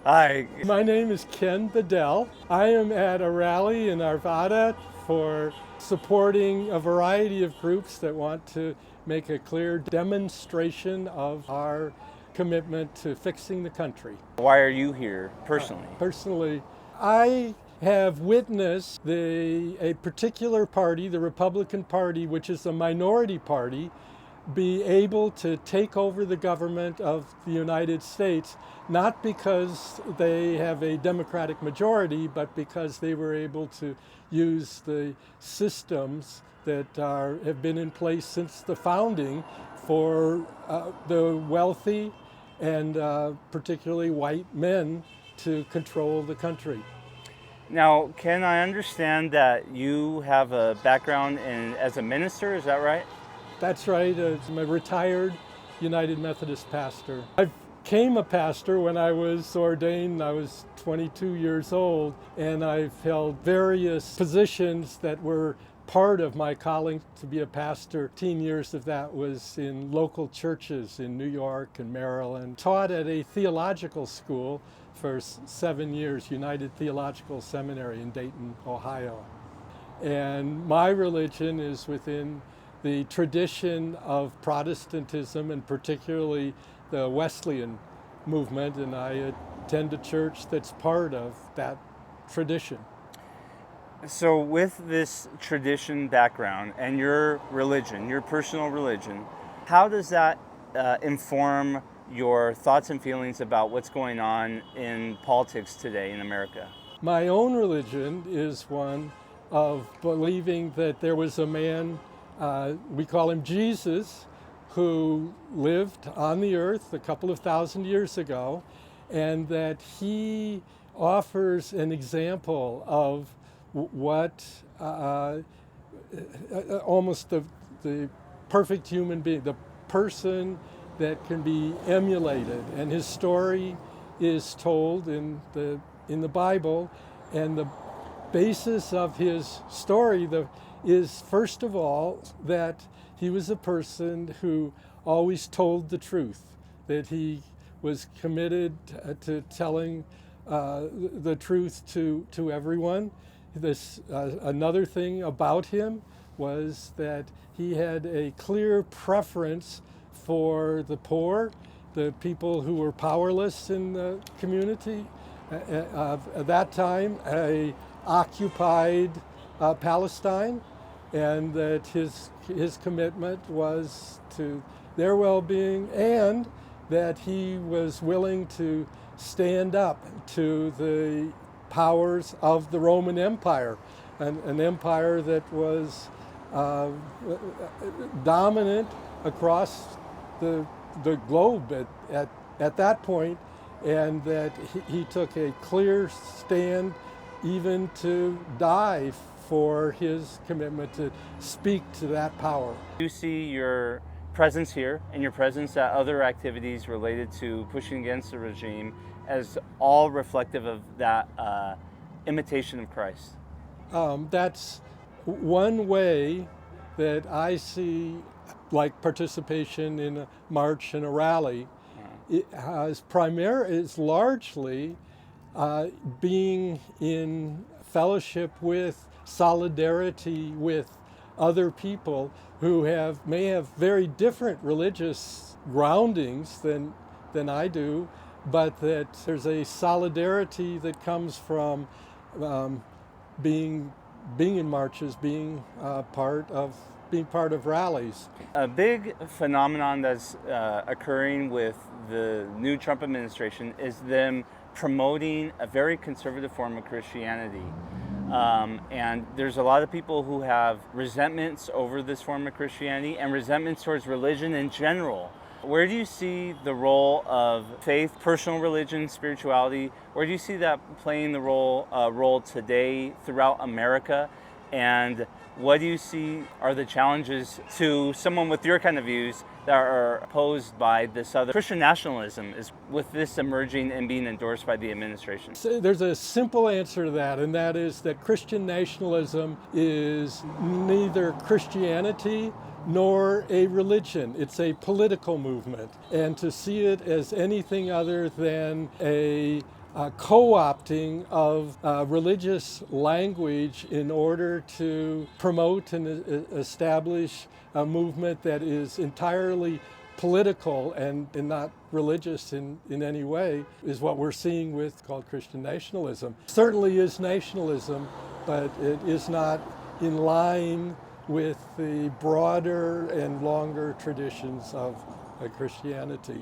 Hi. My name is Ken Bedell. I am at a rally in Arvada for supporting a variety of groups that want to make a clear demonstration of our commitment to fixing the country. Why are you here personally? Personally, I have witnessed a particular party, the Republican Party, which is a minority party, be able to take over the government of the United States, not because they have a Democratic majority, but because they were able to use the systems that have been in place since the founding for the wealthy and particularly white men to control the country. Now, Ken, I understand that you have a background as a minister, is that right? That's right. I'm a retired United Methodist pastor. I became a pastor when I was ordained. I was 22 years old, and I've held various positions that were part of my calling to be a pastor. 15 years of that was in local churches in New York and Maryland. Taught at a theological school for 7 years, United Theological Seminary in Dayton, Ohio. And my religion is within the tradition of Protestantism, and particularly the Wesleyan movement, and I attend a church that's part of that tradition. So, with this tradition background and your religion, your personal religion, how does that inform your thoughts and feelings about what's going on in politics today in America? My own religion is one of believing that there was a man, we call him Jesus, who lived on the earth a couple of thousand years ago, and that he offers an example of what almost the perfect human being, the person that can be emulated. And his story is told in the Bible, and the basis of his story is first of all that he was a person who always told the truth, that he was committed to telling the truth to everyone. Another thing about him was that he had a clear preference for the poor, the people who were powerless in the community. At that time, occupied Palestine, and that his commitment was to their well-being, and that he was willing to stand up to the powers of the Roman Empire, an empire that was dominant across the globe at that point, and that he took a clear stand even to die for his commitment to speak to that power. You see your presence here and your presence at other activities related to pushing against the regime as all reflective of that imitation of Christ? That's one way that I see, like participation in a march and a rally. It is largely being in fellowship with, solidarity with other people who may have very different religious groundings than I do, but that there's a solidarity that comes from being in marches, being part of rallies. A big phenomenon that's occurring with the new Trump administration is them promoting a very conservative form of Christianity. And there's a lot of people who have resentments over this form of Christianity and resentments towards religion in general. Where do you see the role of faith, personal religion, spirituality? Where do you see that playing the role today throughout America? And what do you see are the challenges to someone with your kind of views that are posed by this other Christian nationalism is with this emerging and being endorsed by the administration? So there's a simple answer to that, and that is that Christian nationalism is neither Christianity nor a religion. It's a political movement. And to see it as anything other than a co-opting of religious language in order to promote and establish a movement that is entirely political and not religious in any way, is what we're seeing with called Christian nationalism. Certainly is nationalism, but it is not in line with the broader and longer traditions of Christianity.